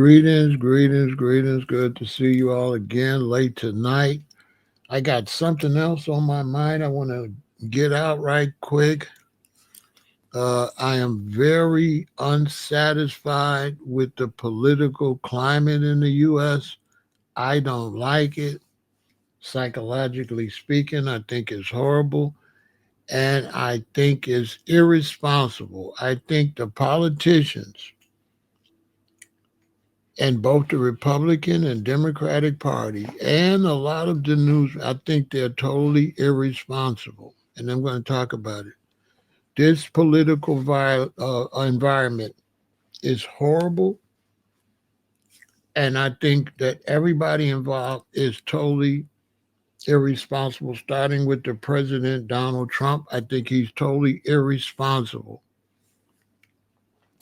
Greetings, greetings, greetings. Good to see you all again late tonight. I got something else on my mind I want to get out right quick. I am very unsatisfied with the political climate in the U.S. I don't like it. Psychologically speaking, I think it's horrible. And I think it's irresponsible. I think the politicians and both the Republican and Democratic Party and a lot of the news, I think they're totally irresponsible. And I'm going to talk about it. This political environment is horrible. And I think that everybody involved is totally irresponsible, starting with the president, Donald Trump. I think he's totally irresponsible.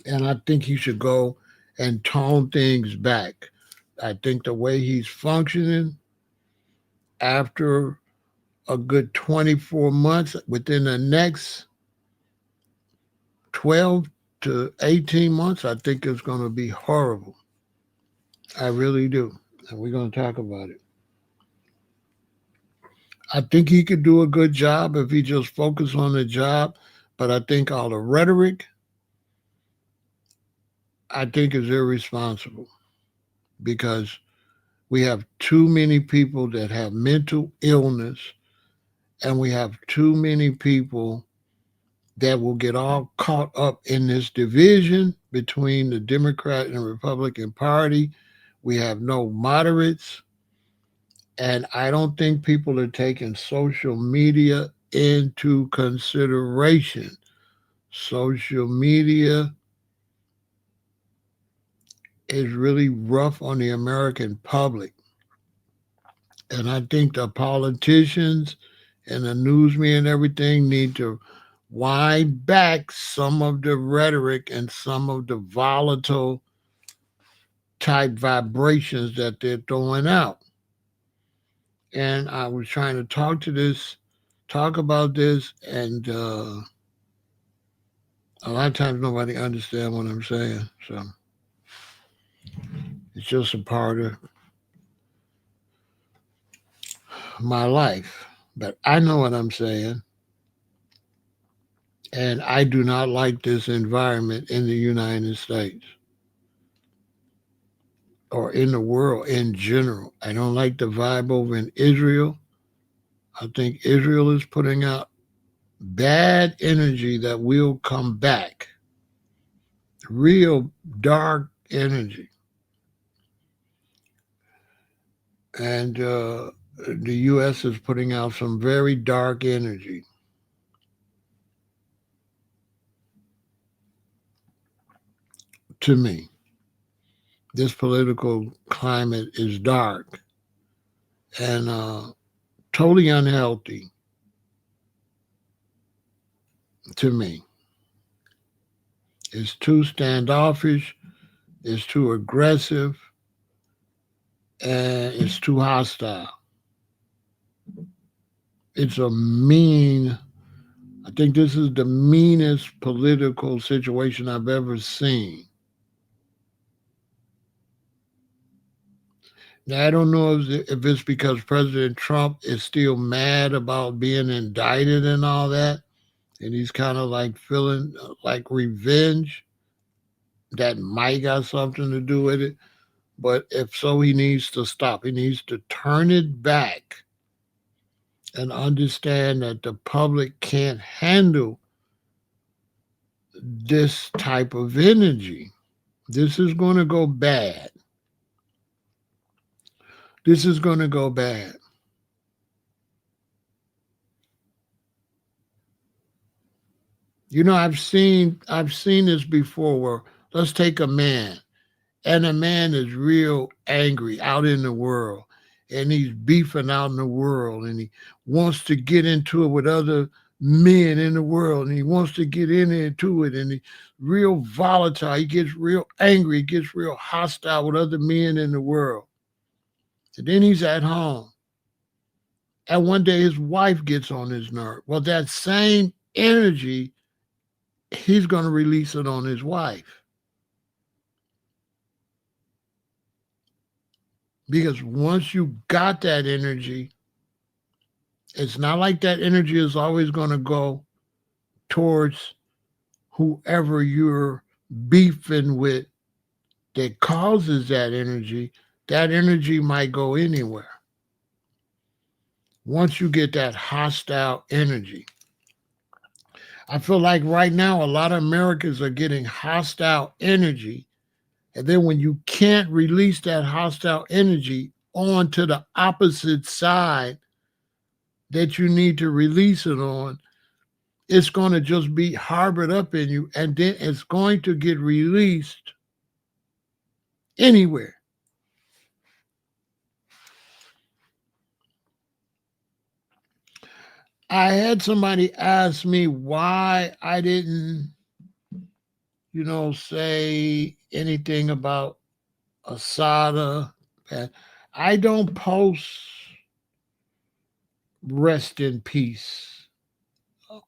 And I think he should go and tone things back. I think the way he's functioning after a good 24 months, within the next 12 to 18 months, I think it's going to be horrible. I really do. And we're going to talk about it. I think he could do a good job if he just focused on the job, but I think all the rhetoric, I think is irresponsible because we have too many people that have mental illness and we have too many people that will get all caught up in this division between the Democrat and Republican Party. We have no moderates. And I don't think people are taking social media into consideration. Social media is really rough on the American public. And I think the politicians and the newsmen and everything need to wind back some of the rhetoric and some of the volatile type vibrations that they're throwing out. And I was trying to talk about this, and a lot of times nobody understands what I'm saying. So it's just a part of my life. But I know what I'm saying. And I do not like this environment in the United States or in the world in general. I don't like the vibe over in Israel. I think Israel is putting out bad energy that will come back. Real dark energy. And the U.S. is putting out some very dark energy. To me, this political climate is dark and totally unhealthy to me. It's too standoffish, it's too aggressive, and it's too hostile. It's a mean, I think this is the meanest political situation I've ever seen. Now, I don't know if it's because President Trump is still mad about being indicted and all that, and he's kind of like feeling like revenge. That might got something to do with it. But if so, he needs to stop. He needs to turn it back and understand that the public can't handle this type of energy. This is going to go bad. This is going to go bad. You know, I've seen this before where let's take a man and a man is real angry out in the world and he's beefing out in the world and he wants to get into it with other men in the world and he wants to get into it and he's real volatile. He gets real angry. He gets real hostile with other men in the world. And then he's at home. And one day his wife gets on his nerve. Well, that same energy, he's going to release it on his wife. Because once you got that energy, it's not like that energy is always going to go towards whoever you're beefing with that causes that energy. That energy might go anywhere. Once you get that hostile energy, I feel like right now a lot of Americans are getting hostile energy. And then when you can't release that hostile energy onto the opposite side that you need to release it on, it's going to just be harbored up in you, and then it's going to get released anywhere. I had somebody ask me why I didn't, say anything about Asada. I don't post rest in peace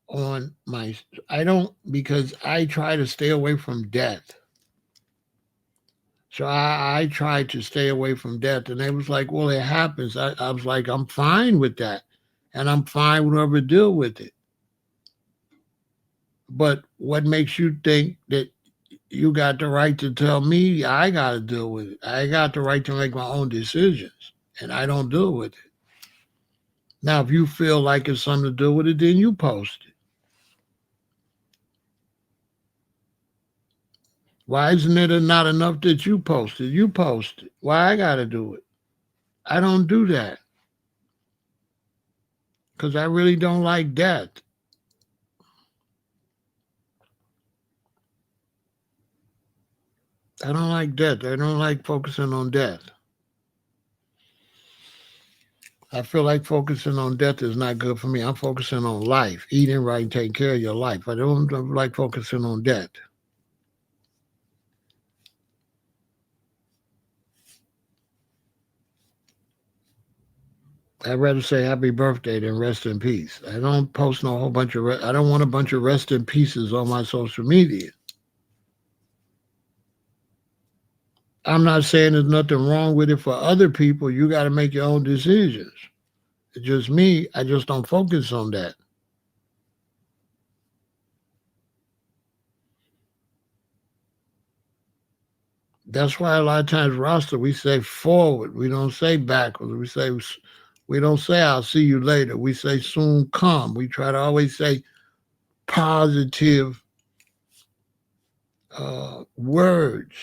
on my. I don't, because I try to stay away from death. So I tried to stay away from death, and they was like, "Well, it happens." I was like, "I'm fine with that, and I'm fine whenever deal with it." But what makes you think that you got the right to tell me I got to deal with it? I got the right to make my own decisions, and I don't deal with it. Now, if you feel like it's something to do with it, then you post it. Why isn't it not enough that you post it? You post it. Why I got to do it? I don't do that because I really don't like death. I don't like death. I don't like focusing on death. I feel like focusing on death is not good for me. I'm focusing on life, eating right, and taking care of your life. I don't like focusing on death. I'd rather say happy birthday than rest in peace. I don't post no whole bunch of. I don't want a bunch of rest in pieces on my social media. I'm not saying there's nothing wrong with it for other people. You got to make your own decisions. It's just me. I just don't focus on that. That's why a lot of times roster we say forward. We don't say backwards. We don't say I'll see you later. We say soon come. We try to always say positive words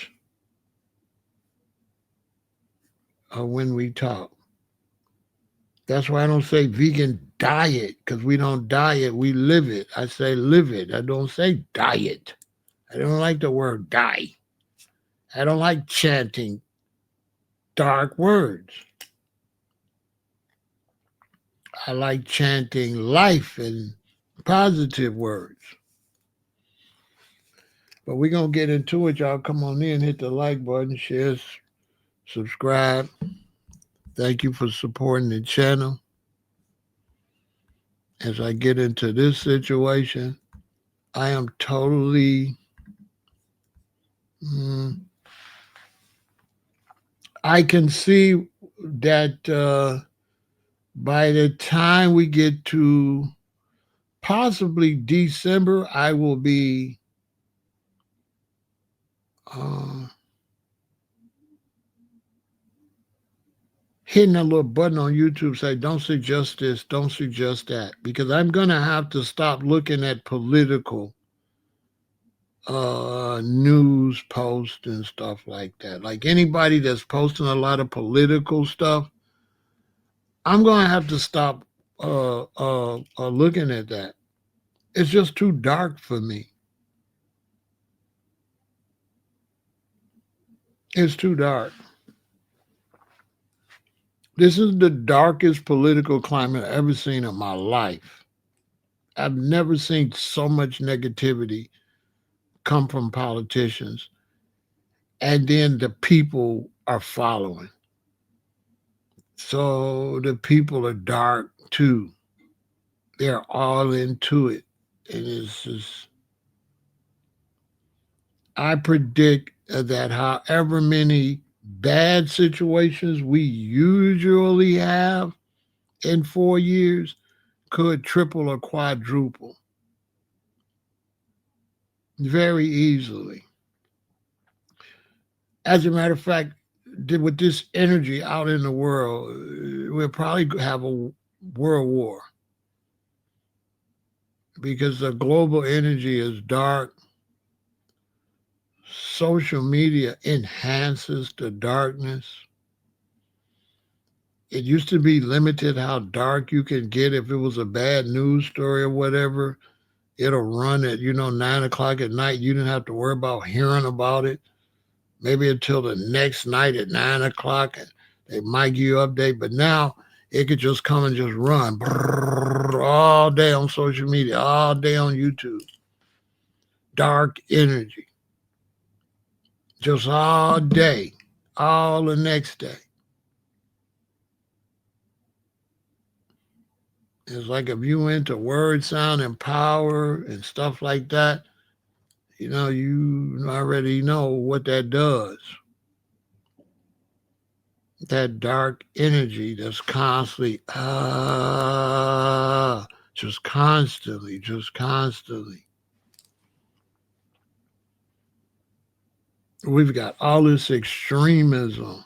when we talk. That's why I don't say vegan diet, because we don't diet, we live it. I say live it. I don't say diet. I don't like the word die. I don't like chanting dark words. I like chanting life and positive words. But we're going to get into it. Y'all come on in, hit the like button, share, subscribe. Thank you for supporting the channel. As I get into this situation, I am totally. I can see that by the time we get to possibly December, I will be uh, hitting a little button on YouTube say, don't suggest this, don't suggest that, because I'm going to have to stop looking at political news posts and stuff like that. Like anybody that's posting a lot of political stuff, I'm going to have to stop looking at that. It's just too dark for me. It's too dark. This is the darkest political climate I've ever seen in my life. I've never seen so much negativity come from politicians, and then the people are following. So the people are dark too. They're all into it. And it's just, I predict that however many bad situations we usually have in 4 years could triple or quadruple very easily. As a matter of fact, with this energy out in the world, we'll probably have a world war because the global energy is dark. Social media enhances the darkness. It used to be limited how dark you can get. If it was a bad news story or whatever, it'll run at 9 o'clock at night. You didn't have to worry about hearing about it. Maybe until the next night at 9 o'clock, they might give you an update. But now it could just come and just run all day on social media, all day on YouTube. Dark energy, just all day, all the next day. It's like if you went to word, sound, and power and stuff like that, you already know what that does. That dark energy that's constantly, just constantly, just constantly. We've got all this extremism.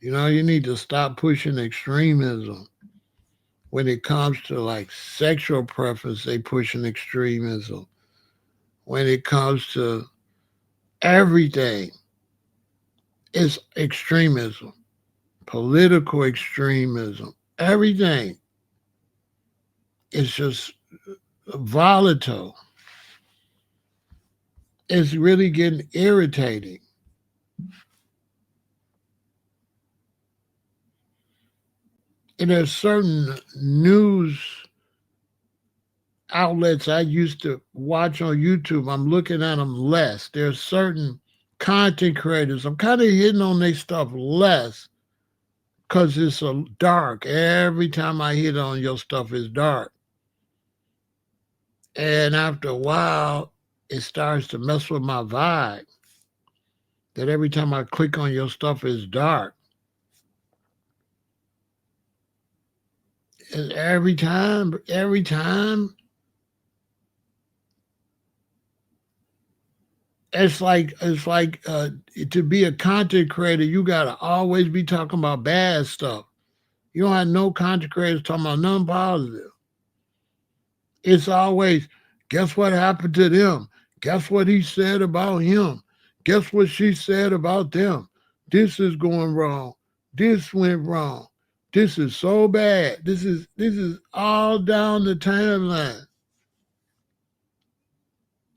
You need to stop pushing extremism. When it comes to like sexual preference, they pushing extremism. When it comes to everything, it's extremism, political extremism, everything. It's just volatile. It's really getting irritating. And there's certain news outlets I used to watch on YouTube. I'm looking at them less. There's certain content creators. I'm kind of hitting on their stuff less because it's so dark. Every time I hit on your stuff, it's dark. And after a while, it starts to mess with my vibe. That every time I click on your stuff, it's dark. And every time, it's like to be a content creator, you gotta always be talking about bad stuff. You don't have no content creators talking about nothing positive. It's always, guess what happened to them? Guess what he said about him? Guess what she said about them? This is going wrong. This went wrong. This is so bad. This is all down the timeline.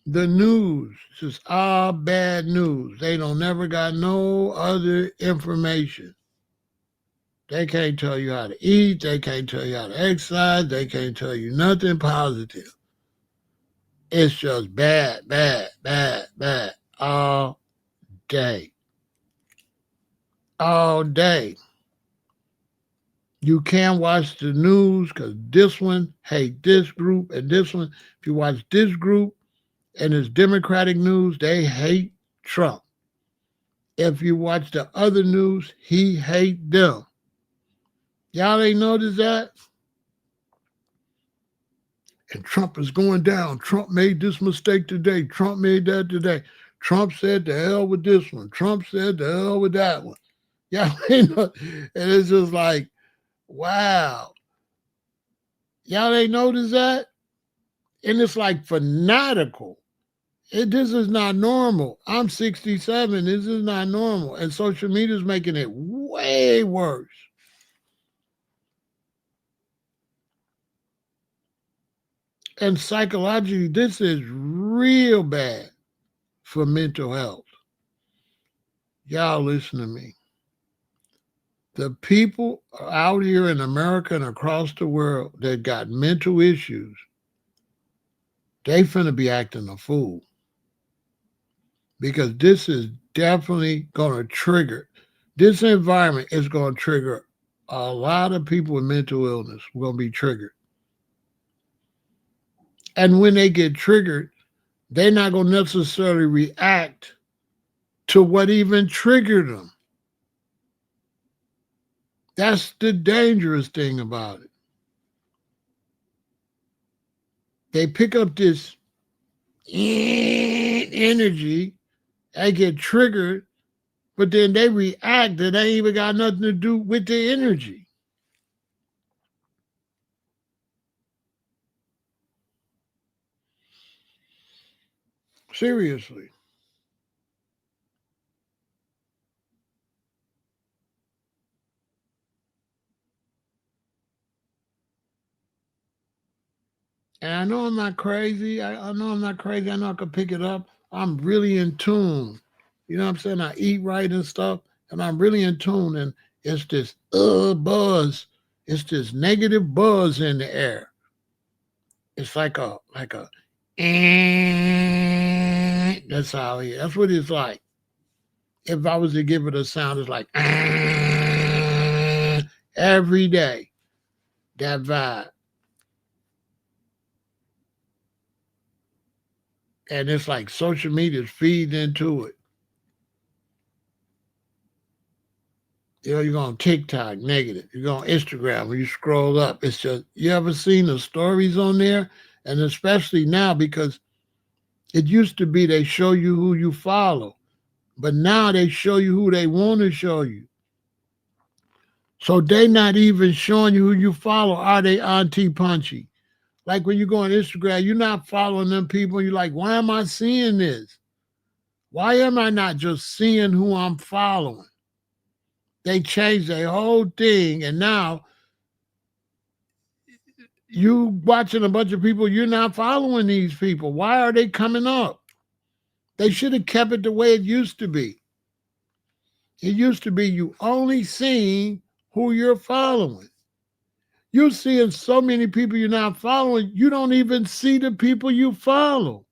The news, just all bad news. They don't never got no other information. They can't tell you how to eat. They can't tell you how to exercise. They can't tell you nothing positive. It's just bad, bad, bad, bad all day. All day. You can't watch the news because this one hate this group and this one. If you watch this group and it's Democratic news, they hate Trump. If you watch the other news, he hate them. Y'all ain't noticed that? And Trump is going down. Trump made this mistake today. Trump made that today. Trump said the hell with this one. Trump said the hell with that one. Y'all ain't know. And it's just like, wow. Y'all ain't noticed that? And it's like fanatical. This is not normal. I'm 67. This is not normal. And social media is making it way worse. And psychologically, this is real bad for mental health. Y'all listen to me. The people out here in America and across the world that got mental issues, they finna be acting a fool. Because this is definitely going to trigger, this environment is going to trigger a lot of people with mental illness will be triggered. And when they get triggered, they're not going to necessarily react to what even triggered them. That's the dangerous thing about it. They pick up this energy, they get triggered, but then they react that they ain't even got nothing to do with the energy. Seriously. And I know I'm not crazy. I know I'm not crazy. I know I could pick it up. I'm really in tune. You know what I'm saying? I eat right and stuff, and I'm really in tune. And it's this buzz. It's this negative buzz in the air. It's like a that's how it is. That's what it's like. If I was to give it a sound, it's like every day. That vibe. And it's like social media feeds into it. You know, you go on TikTok, negative. You go on Instagram, when you scroll up, it's just, you ever seen the stories on there? And especially now, because it used to be they show you who you follow, but now they show you who they want to show you. So they not even showing you who you follow. Are they auntie punchy? Like when you go on Instagram, you're not following them people. You're like, why am I seeing this? Why am I not just seeing who I'm following? They changed their whole thing, and now you watching a bunch of people, you're not following these people. Why are they coming up? They should have kept it the way it used to be. It used to be you only seeing who you're following. You're seeing so many people you're not following, you don't even see the people you follow.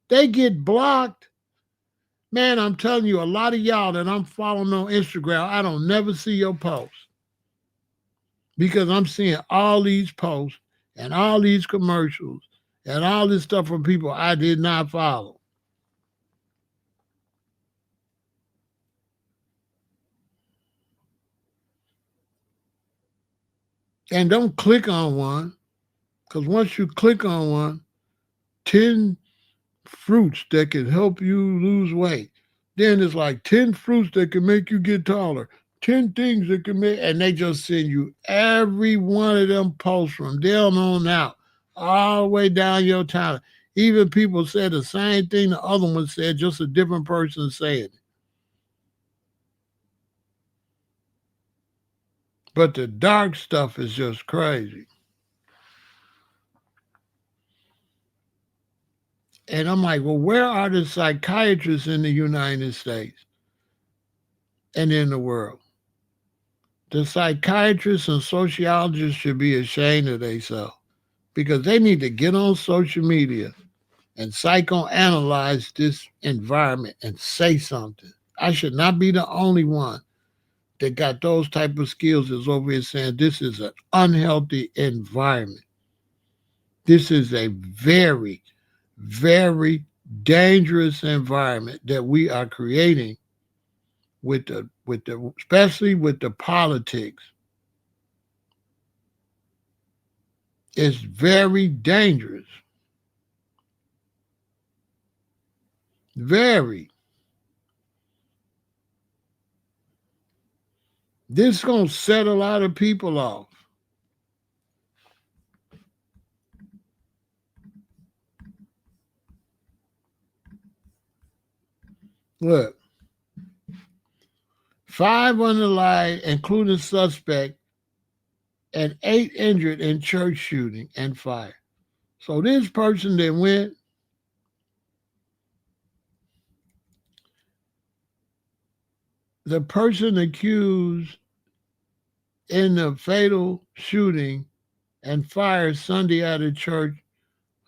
They get blocked. Man, I'm telling you, a lot of y'all that I'm following on Instagram, I don't never see your posts because I'm seeing all these posts and all these commercials and all this stuff from people I did not follow. And don't click on one, because once you click on one, 10 fruits that can help you lose weight. Then it's like 10 fruits that can make you get taller, 10 things that can make, and they just send you every one of them posts from down on out, all the way down your timeline. Even people said the same thing the other one said, just a different person saying it. But the dark stuff is just crazy. And I'm like, well, where are the psychiatrists in the United States and in the world? The psychiatrists and sociologists should be ashamed of themselves because they need to get on social media and psychoanalyze this environment and say something. I should not be the only one that got those type of skills is over here saying this is an unhealthy environment. This is a very, very dangerous environment that we are creating with the especially with the politics. It's very dangerous. Very. This is gonna set a lot of people off. Look, 5 unalive, including suspect, and 8 injured in church shooting and fire. So this person that went, the person accused in the fatal shooting and fire Sunday at a church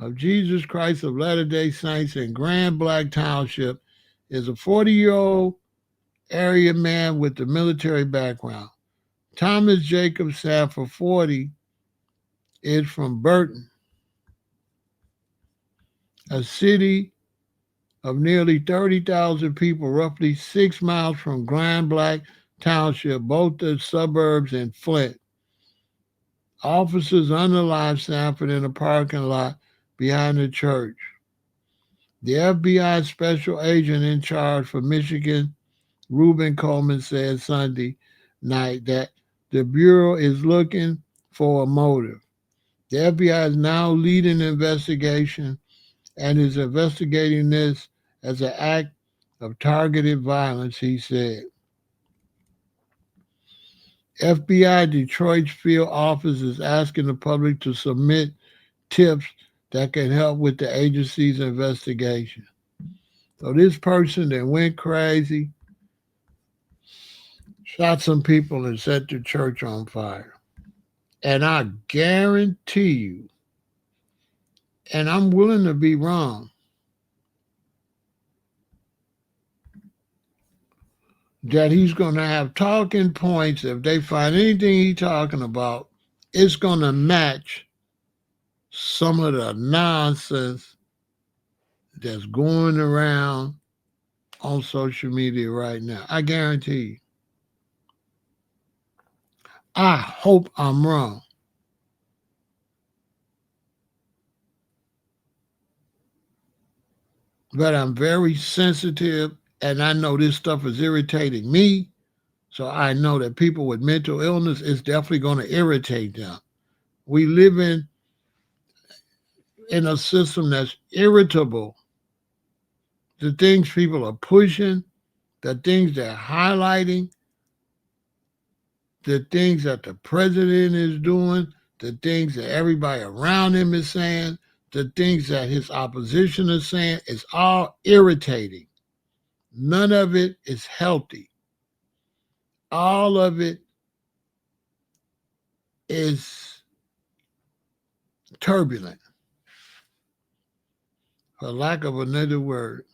of Jesus Christ of Latter-day Saints in Grand Black Township is a 40-year-old area man with a military background. Thomas Jacob Sanford, 40, is from Burton, a city of nearly 30,000 people, roughly 6 miles from Grand Black Township, both the suburbs in Flint. Officers unalived Sanford in a parking lot behind the church. The FBI special agent in charge for Michigan, Reuben Coleman, said Sunday night that the Bureau is looking for a motive. The FBI is now leading the investigation and is investigating this as an act of targeted violence, he said. FBI Detroit's field office is asking the public to submit tips that can help with the agency's investigation. So this person that went crazy, shot some people and set the church on fire. And I guarantee you, and I'm willing to be wrong, that he's going to have talking points. If they find anything he's talking about, it's going to match some of the nonsense that's going around on social media right now. I guarantee you. I hope I'm wrong. But I'm very sensitive, and I know this stuff is irritating me. So I know that people with mental illness is definitely going to irritate them. We live in a system that's irritable. The things people are pushing, the things they're highlighting, the things that the president is doing, the things that everybody around him is saying, the things that his opposition is saying, it's all irritating. None of it is healthy. All of it is turbulent, for lack of another word.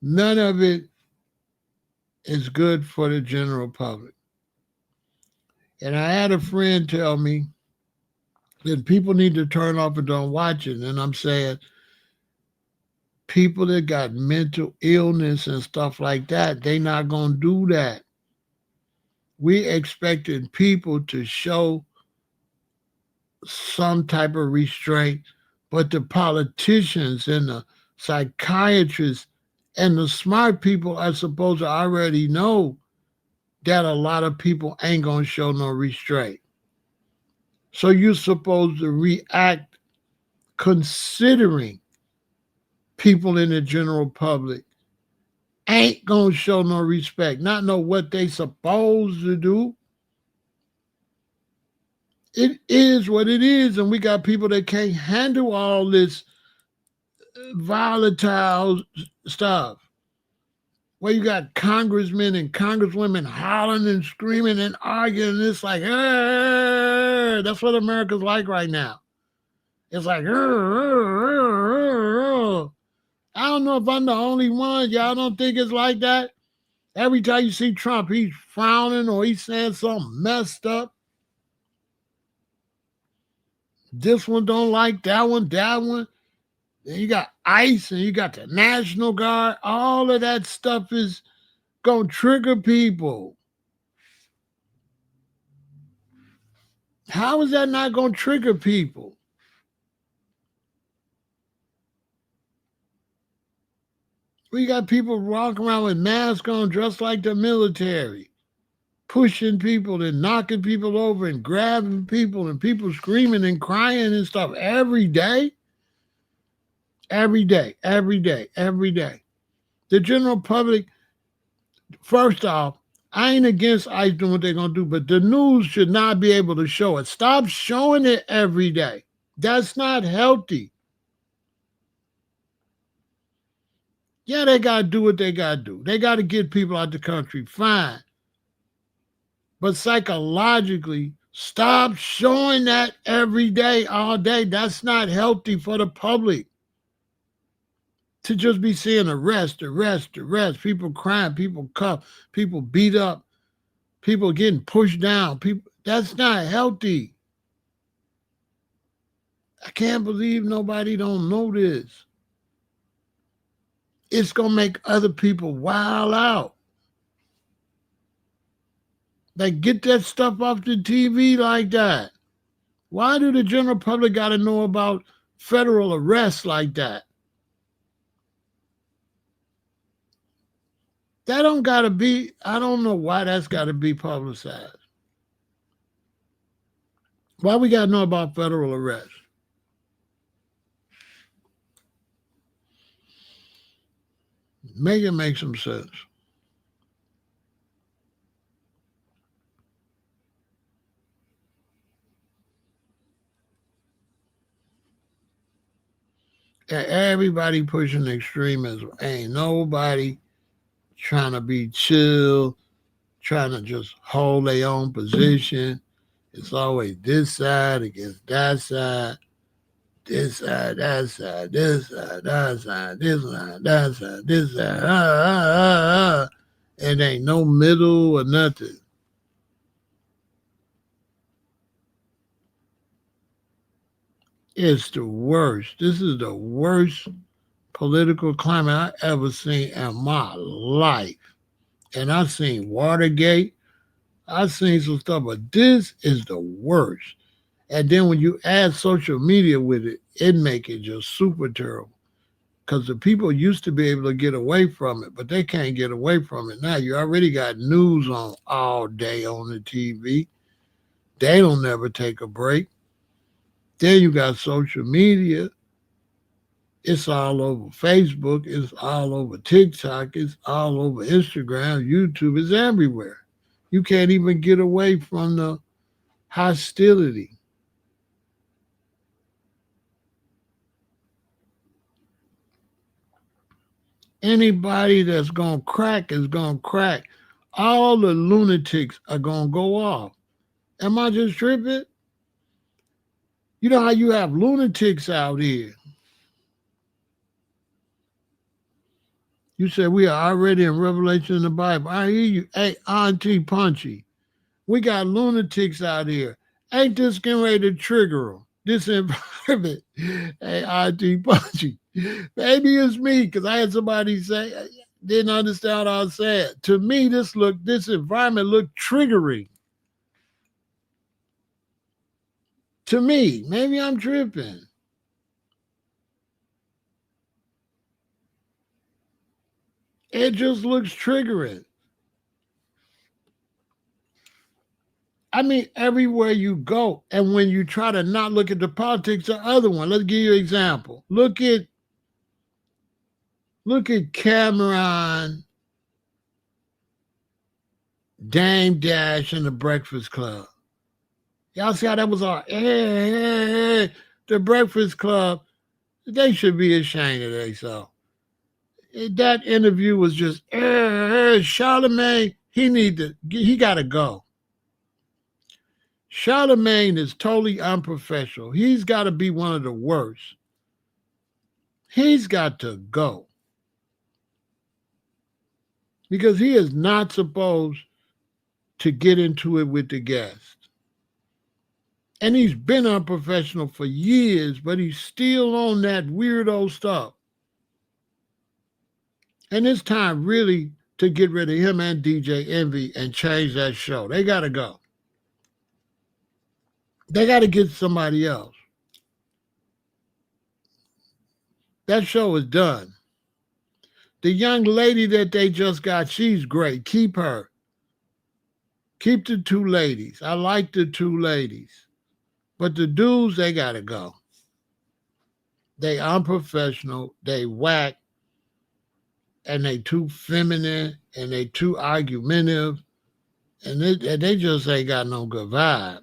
None of it is good for the general public. And I had a friend tell me that people need to turn off and don't watch it. And I'm saying, people that got mental illness and stuff like that, they not going to do that. We expecting people to show some type of restraint, but the politicians and the psychiatrists and the smart people are supposed to already know that a lot of people ain't going to show no restraint. So you're supposed to react considering people in the general public ain't going to show no respect, not know what they supposed to do. It is what it is, and we got people that can't handle all this volatile stuff. Where you got congressmen and congresswomen hollering and screaming and arguing, and it's like, that's what America's like right now. It's like, I don't know if I'm the only one. Y'all don't think it's like that? Every time you see Trump, he's frowning or he's saying something messed up. This one don't like that one, that one. Then you got ICE and you got the National Guard. All of that stuff is going to trigger people. How is that not going to trigger people? We got people walking around with masks on dressed like the military, pushing people and knocking people over and grabbing people and people screaming and crying and stuff every day. Every day, every day, every day. The general public, first off, I ain't against ICE doing what they're going to do, but the news should not be able to show it. Stop showing it every day. That's not healthy. Yeah, they got to do what they got to do. They got to get people out the country. Fine. But psychologically, stop showing that every day, all day. That's not healthy for the public. To just be seeing arrest, people crying, people cuffed, people beat up, people getting pushed down. That's not healthy. I can't believe nobody don't know this. It's going to make other people wild out. Like, get that stuff off the TV like that. Why do the general public got to know about federal arrests like that? That don't got to be, I don't know why that's got to be publicized. Why we got to know about federal arrests? Make it make some sense. Everybody pushing extremism. Ain't nobody trying to be chill, trying to just hold their own position. It's always this side against that side, this side, that side, this side, that side, this side, that side, this side. And ain't no middle or nothing. It's the worst. This is the worst political climate I ever seen in my life. And I've seen Watergate. I've seen some stuff, but this is the worst. And then when you add social media with it, it make it just super terrible. Because the people used to be able to get away from it, but they can't get away from it now. You already got news on all day on the TV. They don't never take a break. Then you got social media. It's all over Facebook. It's all over TikTok. It's all over Instagram, YouTube. It's everywhere. You can't even get away from the hostility. Anybody that's going to crack is going to crack. All the lunatics are going to go off. Am I just tripping? You know how you have lunatics out here. You said we are already in Revelation in the Bible. I hear you. Hey, Auntie Punchy, we got lunatics out here. Ain't this getting ready to trigger them? This environment. Hey, Auntie Punchy. Maybe it's me because I had somebody say, didn't understand what I was saying. To me, this environment looked triggering. To me, maybe I'm tripping. It just looks triggering. I mean, everywhere you go, and when you try to not look at the politics, the other one. Let's give you an example. Look at Cameron, Dame Dash, and the Breakfast Club. Y'all see how that was all? The Breakfast Club. They should be ashamed of themselves. That interview was just Charlemagne. He got to go. Charlemagne is totally unprofessional. He's got to be one of the worst. He's got to go because he is not supposed to get into it with the guest. And he's been unprofessional for years, but he's still on that weirdo stuff. And it's time really to get rid of him and DJ Envy and change that show. They got to go. They got to get somebody else. That show is done. The young lady that they just got, she's great. Keep her. Keep the two ladies. I like the two ladies. But the dudes, they got to go. They unprofessional. They whack. And they too feminine. And they too argumentative. And they just ain't got no good vibe.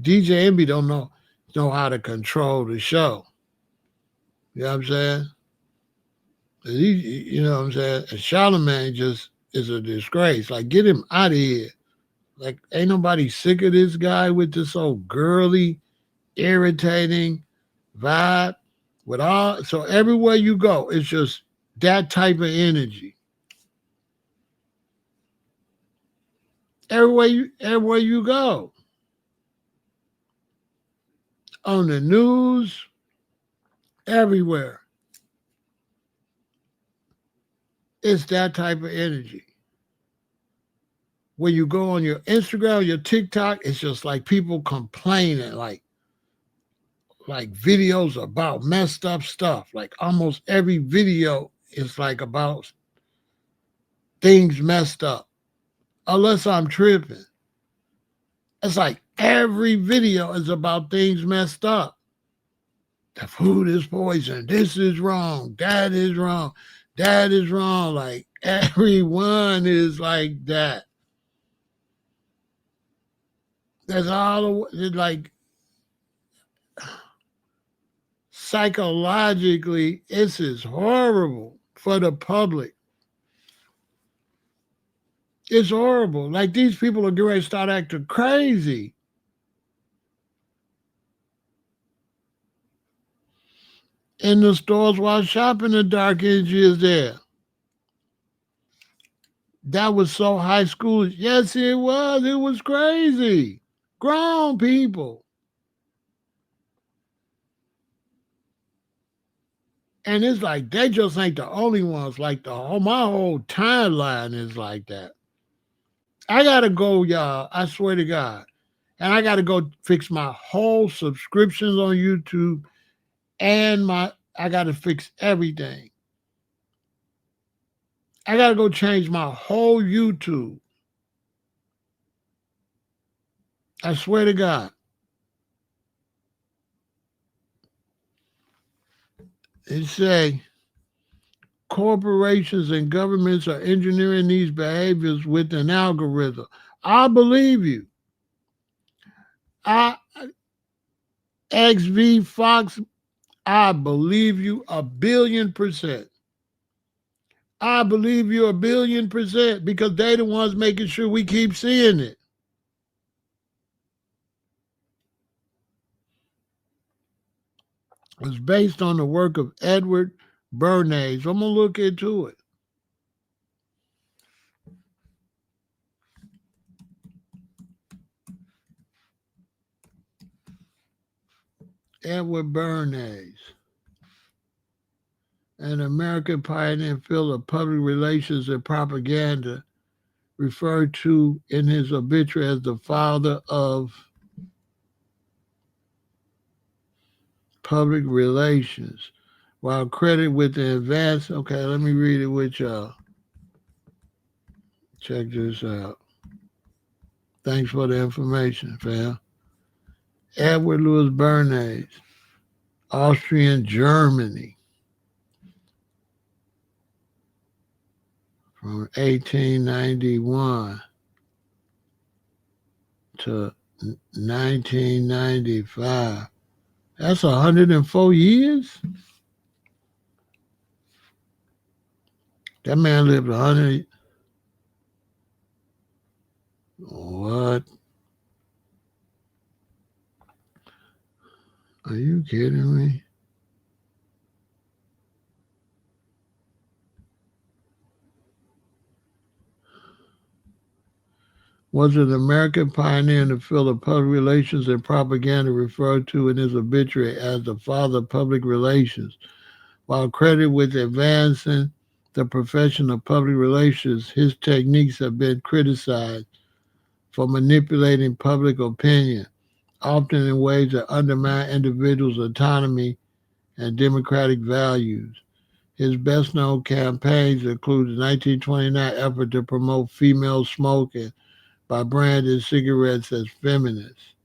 DJ Envy don't know how to control the show. You know what I'm saying? You know what I'm saying? And Charlemagne just is a disgrace. Like, get him out of here. Like, ain't nobody sick of this guy with this old girly, irritating vibe. So everywhere you go, it's just that type of energy. Everywhere you go. On the news, everywhere. It's that type of energy. when you go on your Instagram, your TikTok, it's just like people complaining, like videos about messed up stuff. Like almost every video is like about things messed up. Unless I'm tripping. It's like every video is about things messed up. The food is poison. This is wrong. That is wrong. That is wrong. Like everyone is like that. That's all. Like psychologically, this is horrible for the public. It's horrible. Like these people are getting ready to start acting crazy. In the stores while shopping, the dark energy is there. That was so high school. Yes, it was. It was crazy. Grown people. And it's like they just ain't the only ones. Like my whole timeline is like that. I gotta go, y'all. I swear to God. And I gotta go fix my whole subscriptions on YouTube and I gotta fix everything. I gotta go change my whole YouTube. I swear to God. It say corporations and governments are engineering these behaviors with an algorithm. I believe you. XV Fox, I believe you 1,000,000,000%. I believe you 1,000,000,000% because they the ones making sure we keep seeing it. It's based on the work of Edward Bernays. I'm going to look into it. Edward Bernays, an American pioneer in the field of public relations and propaganda, referred to in his obituary as the father of public relations, while credited with the advance. Okay, let me read it with y'all. Check this out. Thanks for the information, fam. Edward Louis Bernays, Austrian Germany, from 1891 to 1995. That's 104 years? That man lived 100. What? Are you kidding me? Was an American pioneer in the field of public relations and propaganda, referred to in his obituary as the father of public relations. While credited with advancing the profession of public relations, his techniques have been criticized for manipulating public opinion, often in ways that undermine individuals' autonomy and democratic values. His best-known campaigns include the 1929 effort to promote female smoking by branding cigarettes as feminist,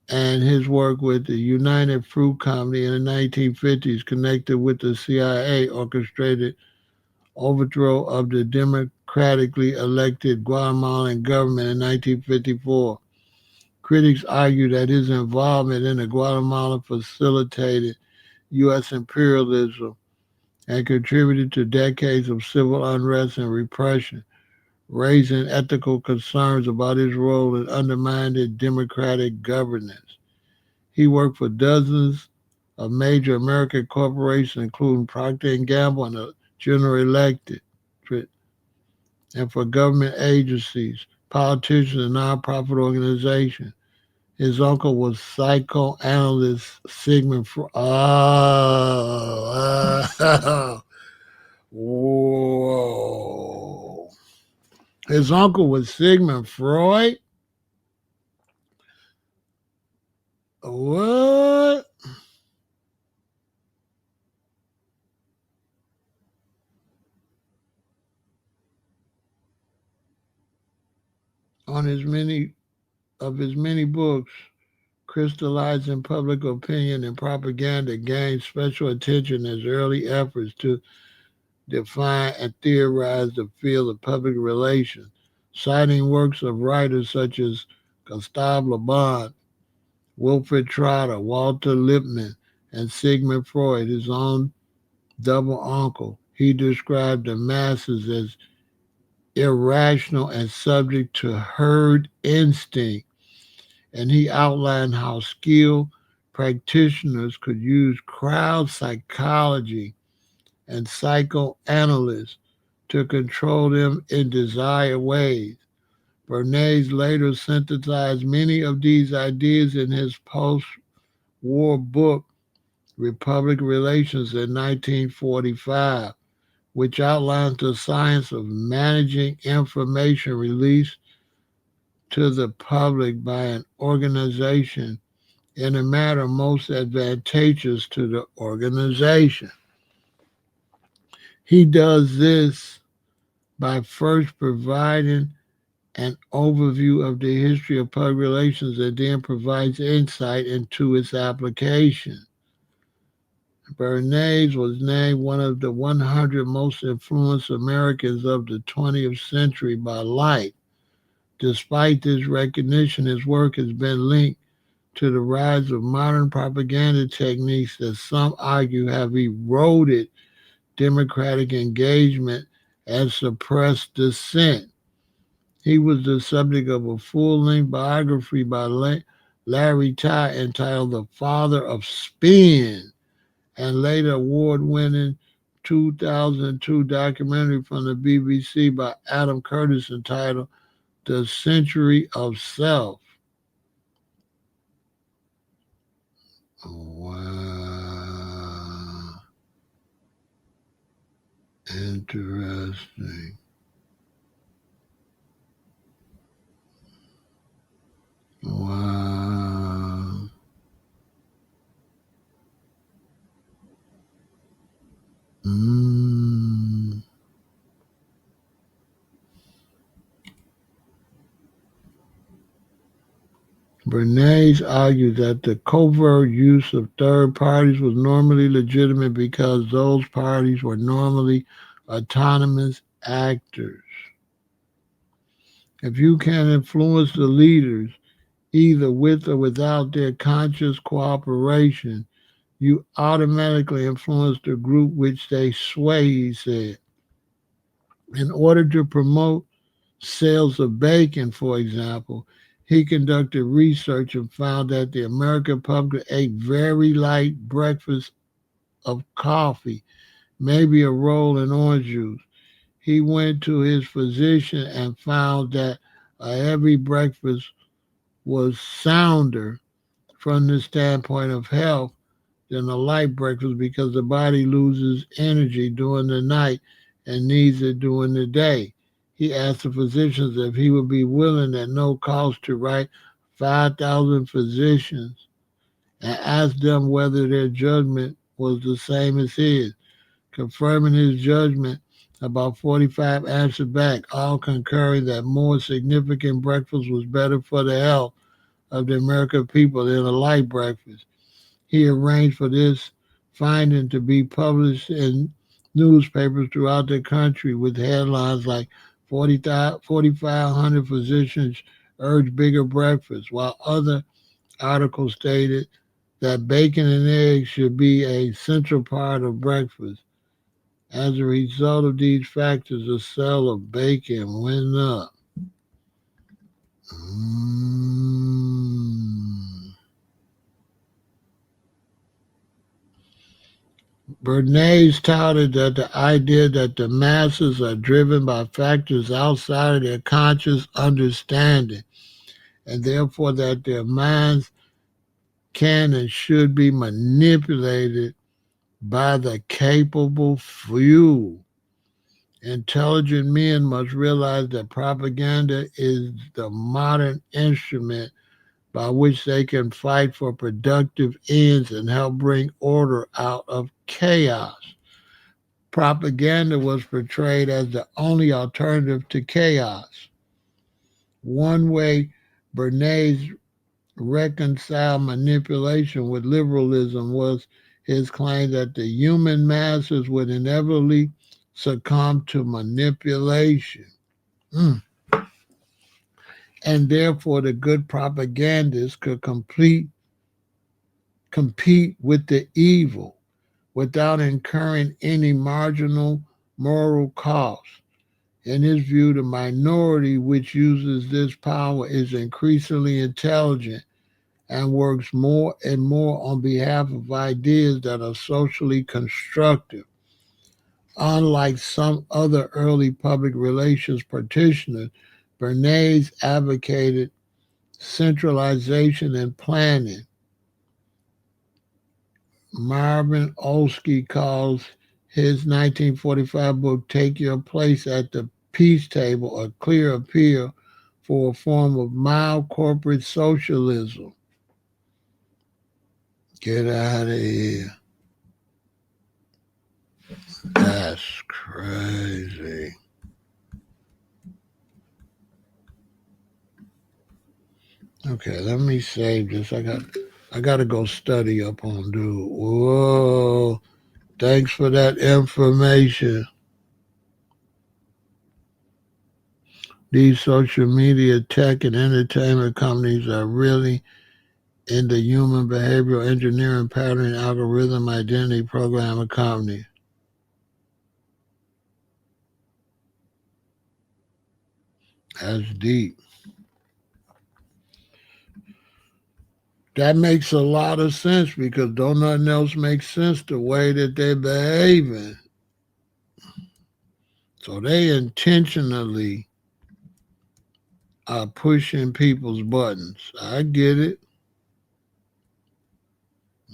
and his work with the United Fruit Company in the 1950s, connected with the CIA, orchestrated overthrow of the democratically elected Guatemalan government in 1954. Critics argue that his involvement in the Guatemala facilitated U.S. imperialism and contributed to decades of civil unrest and repression, raising ethical concerns about his role in undermining democratic governance. He worked for dozens of major American corporations, including Procter & Gamble and the General Electric, and for government agencies, politicians, and nonprofit organizations. His uncle was psychoanalyst Sigmund Freud. Oh, whoa. His uncle was Sigmund Freud. What? On his many books, crystallizing public opinion and propaganda gained special attention as early efforts to define and theorize the field of public relations, citing works of writers such as Gustave Le Bon, Wilfred Trotter, Walter Lippmann, and Sigmund Freud, his own double uncle. He described the masses as irrational and subject to herd instinct, and he outlined how skilled practitioners could use crowd psychology and psychoanalysts to control them in desired ways. Bernays later synthesized many of these ideas in his post war book, Republic Relations, in 1945, which outlines the science of managing information released to the public by an organization in a manner most advantageous to the organization. He does this by first providing an overview of the history of public relations and then provides insight into its application. Bernays was named one of the 100 most influenced Americans of the 20th century by Life. Despite this recognition, his work has been linked to the rise of modern propaganda techniques that some argue have eroded democratic engagement and suppressed dissent. He was the subject of a full-length biography by Larry Ty entitled The Father of Spin, and later award-winning 2002 documentary from the BBC by Adam Curtis entitled The Century of Self. Wow. Interesting. Wow. Mm. Bernays argued that the covert use of third parties was normally legitimate because those parties were normally autonomous actors. If you can influence the leaders, either with or without their conscious cooperation, you automatically influence the group which they sway, he said. In order to promote sales of bacon, for example, he conducted research and found that the American public ate very light breakfast of coffee, maybe a roll and orange juice. He went to his physician and found that a heavy breakfast was sounder from the standpoint of health than a light breakfast because the body loses energy during the night and needs it during the day. He asked the physicians if he would be willing at no cost to write 5,000 physicians and asked them whether their judgment was the same as his. Confirming his judgment, about 45 answered back, all concurring that more significant breakfast was better for the health of the American people than a light breakfast. He arranged for this finding to be published in newspapers throughout the country with headlines like 4,500 physicians urge bigger breakfast, while other articles stated that bacon and eggs should be a central part of breakfast. As a result of these factors, the sale of bacon went up. Bernays touted that the idea that the masses are driven by factors outside of their conscious understanding, and therefore that their minds can and should be manipulated by the capable few. Intelligent men must realize that propaganda is the modern instrument by which they can fight for productive ends and help bring order out of chaos. Propaganda was portrayed as the only alternative to chaos. One way Bernays reconciled manipulation with liberalism was his claim that the human masses would inevitably succumb to manipulation. Mm. And therefore, the good propagandists could compete with the evil without incurring any marginal moral cost. In his view, the minority which uses this power is increasingly intelligent and works more and more on behalf of ideas that are socially constructive. Unlike some other early public relations practitioners, Bernays advocated centralization and planning. Marvin Oskey calls his 1945 book, Take Your Place at the Peace Table, a clear appeal for a form of mild corporate socialism. Get out of here. That's crazy. Okay, let me save this. I got to go study up on dude. Whoa. Thanks for that information. These social media, tech, and entertainment companies are really in the human behavioral engineering, pattern, algorithm, identity, programming company. That's deep. That makes a lot of sense because don't nothing else make sense the way that they're behaving. So they intentionally are pushing people's buttons. I get it.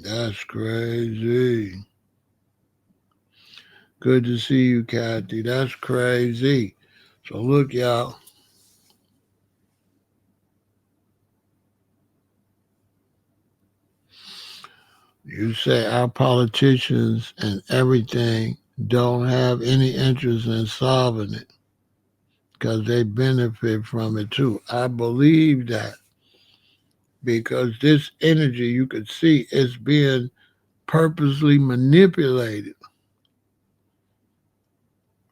That's crazy. Good to see you, Kathy. That's crazy. So look, y'all. You say our politicians and everything don't have any interest in solving it because they benefit from it too. I believe that because this energy you could see is being purposely manipulated,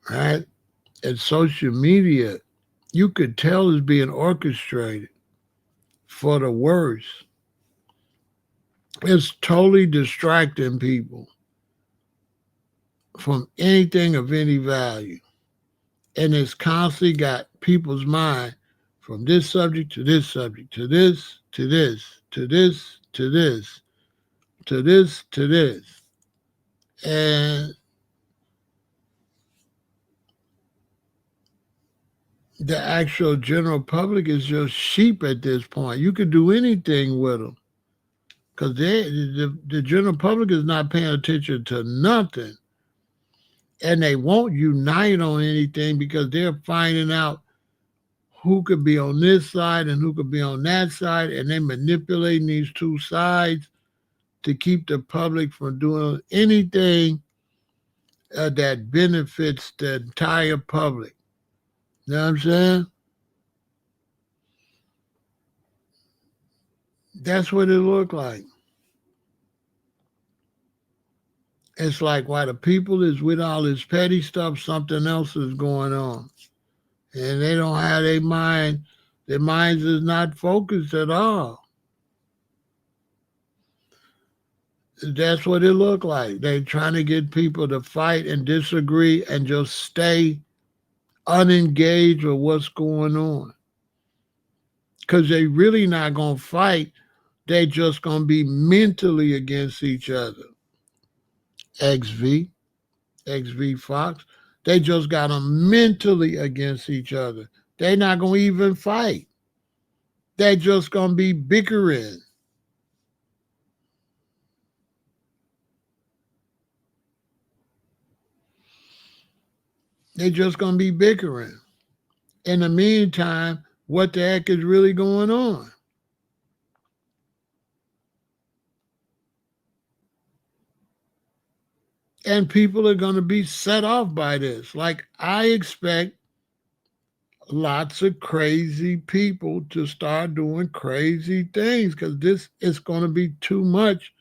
right? And social media, you could tell is being orchestrated for the worse. It's totally distracting people from anything of any value. And it's constantly got people's mind from this subject to this subject, to this, to this, to this, to this, to this, to this. And the actual general public is just sheep at this point. You could do anything with them because the general public is not paying attention to nothing. And they won't unite on anything because they're finding out who could be on this side and who could be on that side, and they're manipulating these two sides to keep the public from doing anything that benefits the entire public. You know what I'm saying? That's what it looked like. It's like while the people is with all this petty stuff, something else is going on. And they don't have their minds is not focused at all. That's what it looked like. They're trying to get people to fight and disagree and just stay unengaged with what's going on. Because they really not going to fight. They just going to be mentally against each other. XV, XV Fox, they just got them mentally against each other. They not going to even fight. They just going to be bickering. They're just going to be bickering. In the meantime, what the heck is really going on? And people are going to be set off by this. Like, I expect lots of crazy people to start doing crazy things because this is going to be too much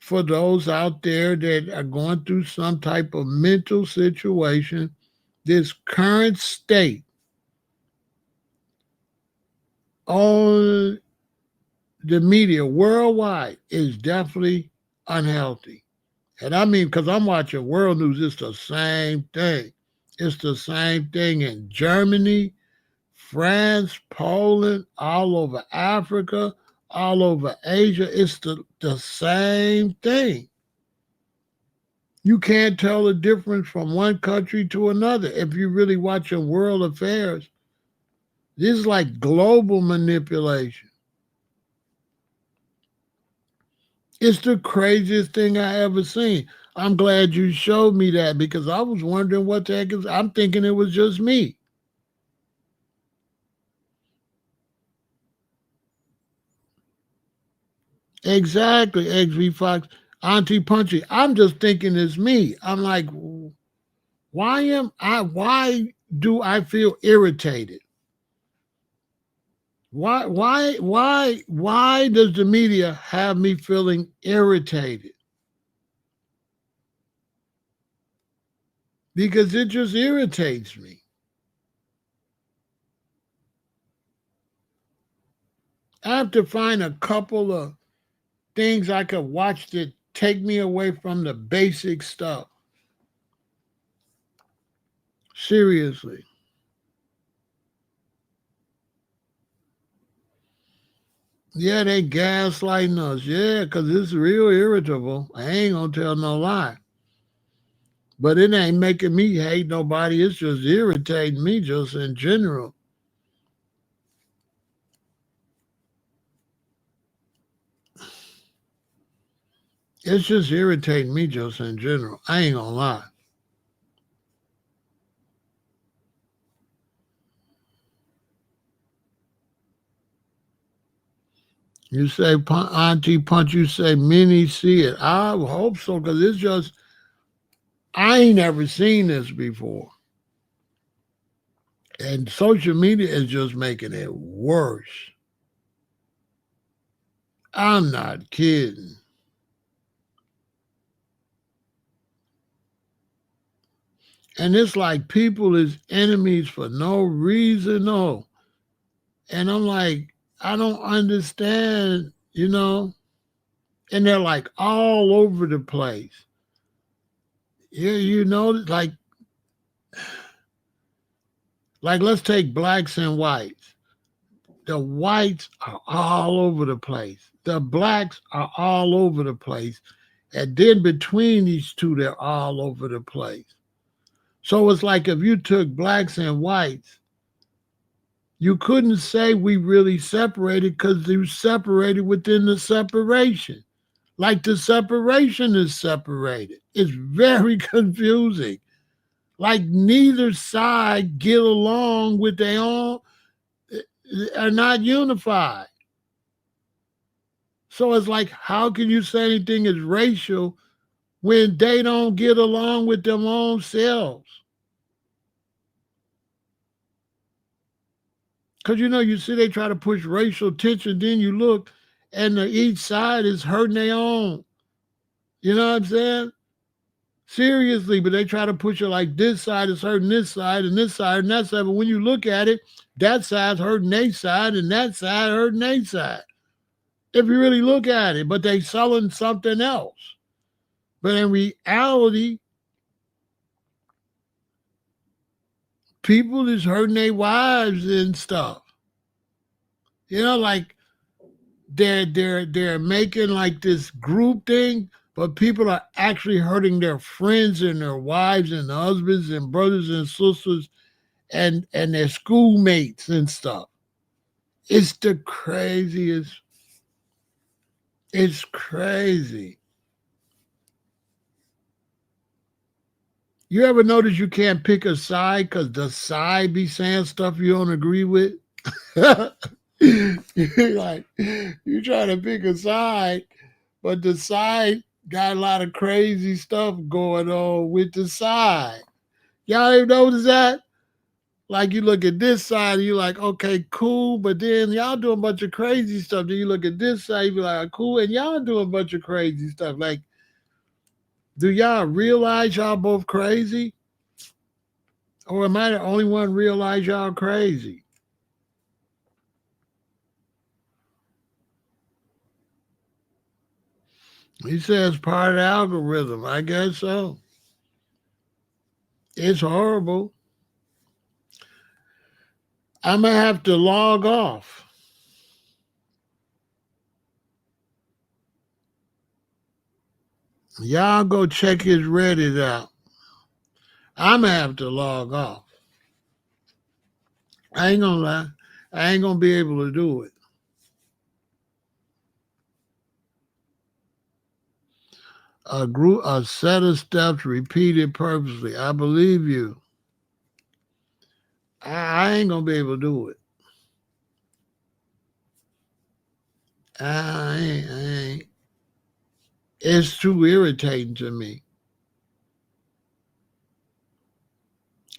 for those out there that are going through some type of mental situation. This current state on the media worldwide is definitely unhealthy. And I mean, because I'm watching world news, it's the same thing. It's the same thing in Germany, France, Poland, all over Africa, all over Asia. It's the same thing. You can't tell the difference from one country to another if you're really watching world affairs. This is like global manipulation. It's the craziest thing I ever seen. I'm glad you showed me that because I was wondering what the heck is. I'm thinking it was just me. Exactly, XV Fox, Auntie Punchy. I'm just thinking it's me. I'm like, why do I feel irritated? Why does the media have me feeling irritated? Because it just irritates me. I have to find a couple of things I could watch that take me away from the basic stuff. Seriously. Yeah, they gaslighting us. Yeah, because it's real irritable. I ain't gonna tell no lie. But it ain't making me hate nobody. It's just irritating me just in general. It's just irritating me just in general. I ain't gonna lie. You say Auntie Punch, you say many see it. I hope so, because it's just, I ain't never seen this before. And social media is just making it worse. I'm not kidding. And it's like people is enemies for no reason, no. And I'm like, I don't understand. And they're like all over the place. Yeah, like let's take blacks and whites. The whites are all over the place. The blacks are all over the place. And then between these two, they're all over the place. So it's like if you took blacks and whites, you couldn't say we really separated because you separated within the separation. Like the separation is separated. It's very confusing. Like neither side get along with their own, are not unified. So it's like, how can you say anything is racial when they don't get along with their own selves? Because you see they try to push racial tension, then you look and each side is hurting their own. You know what I'm saying? Seriously, but they try to push it like this side is hurting this side and this side and that side. But when you look at it, that side's hurting their side and that side hurting their side. If you really look at it, but they selling something else. But in reality, people is hurting their wives and stuff. Like they're making like this group thing, but people are actually hurting their friends and their wives and husbands and brothers and sisters and their schoolmates and stuff. It's the craziest. It's crazy. You ever notice you can't pick a side because the side be saying stuff you don't agree with? Like, you try to pick a side, but the side got a lot of crazy stuff going on with the side. Y'all ever notice that? Like, you look at this side and you're like, okay, cool, but then y'all do a bunch of crazy stuff. Then you look at this side, you be like, cool, and y'all do a bunch of crazy stuff. Like, do y'all realize y'all both crazy? Or am I the only one realize y'all crazy? He says part of the algorithm. I guess so. It's horrible. I'm going to have to log off. Y'all go check his Reddit out. I'm going to have to log off. I ain't going to lie. I ain't going to be able to do it. A set of steps repeated purposely. I believe you. I ain't going to be able to do it. I ain't. It's too irritating to me.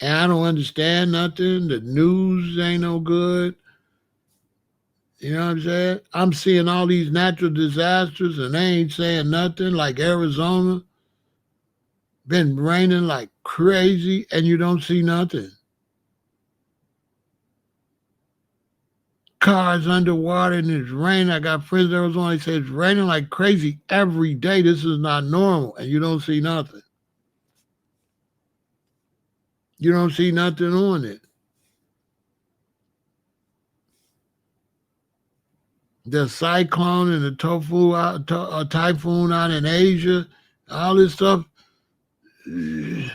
And I don't understand nothing. The news ain't no good. You know what I'm saying? I'm seeing all these natural disasters and they ain't saying nothing. Like Arizona, been raining like crazy and you don't see nothing. Cars underwater and it's raining. I got friends in Arizona, they say it's raining like crazy every day. This is not normal and you don't see nothing. You don't see nothing on it. The cyclone and the typhoon out in Asia, all this stuff. It's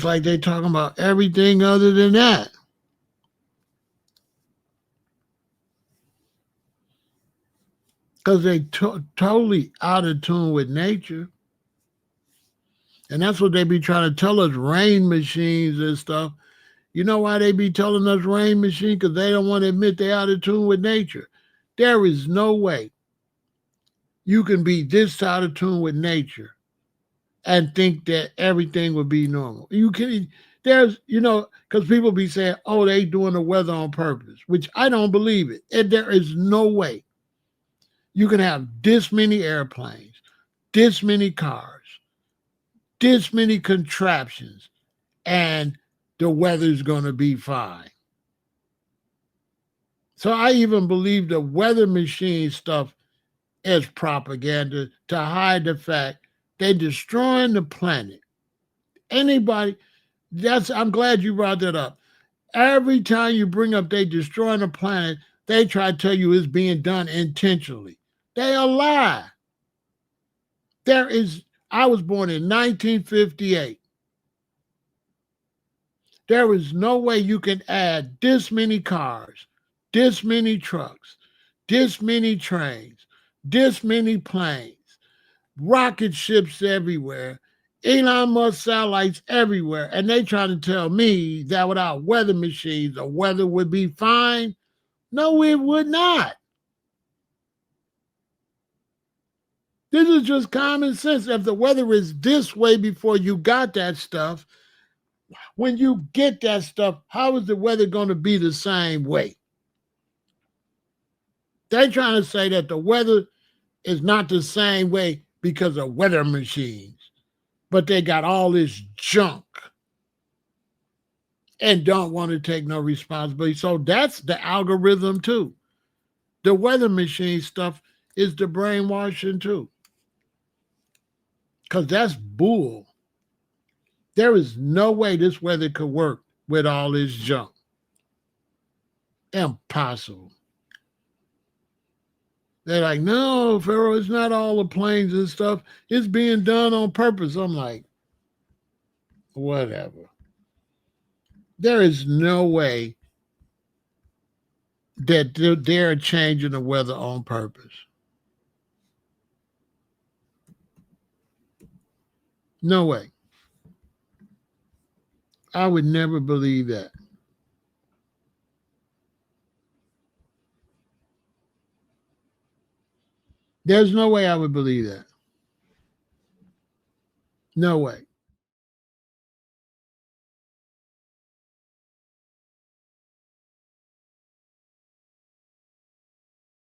like they talking about everything other than that. Because they totally out of tune with nature. And that's what they be trying to tell us, rain machines and stuff. You know why they be telling us rain machine? Because they don't want to admit they out of tune with nature. There is no way you can be this out of tune with nature and think that everything would be normal. You can, there's, because people be saying, oh, they doing the weather on purpose, which I don't believe it. And there is no way you can have this many airplanes, this many cars, this many contraptions, and the weather's going to be fine. So I even believe the weather machine stuff is propaganda to hide the fact they're destroying the planet. Anybody, I'm glad you brought that up. Every time you bring up they destroying the planet, they try to tell you it's being done intentionally. They a lie. I was born in 1958. There is no way you can add this many cars, this many trucks, this many trains, this many planes, rocket ships everywhere, Elon Musk satellites everywhere, and they trying to tell me that without weather machines, the weather would be fine. No, it would not. This is just common sense. If the weather is this way before you got that stuff, when you get that stuff, how is the weather going to be the same way? They're trying to say that the weather is not the same way because of weather machines, but they got all this junk and don't want to take no responsibility. So that's the algorithm too. The weather machine stuff is the brainwashing too. Because that's bull. There is no way this weather could work with all this junk. Impossible. They're like, no, Pharaoh, it's not all the planes and stuff. It's being done on purpose. I'm like, whatever. There is no way that they're changing the weather on purpose. No way. I would never believe that. There's no way I would believe that. No way.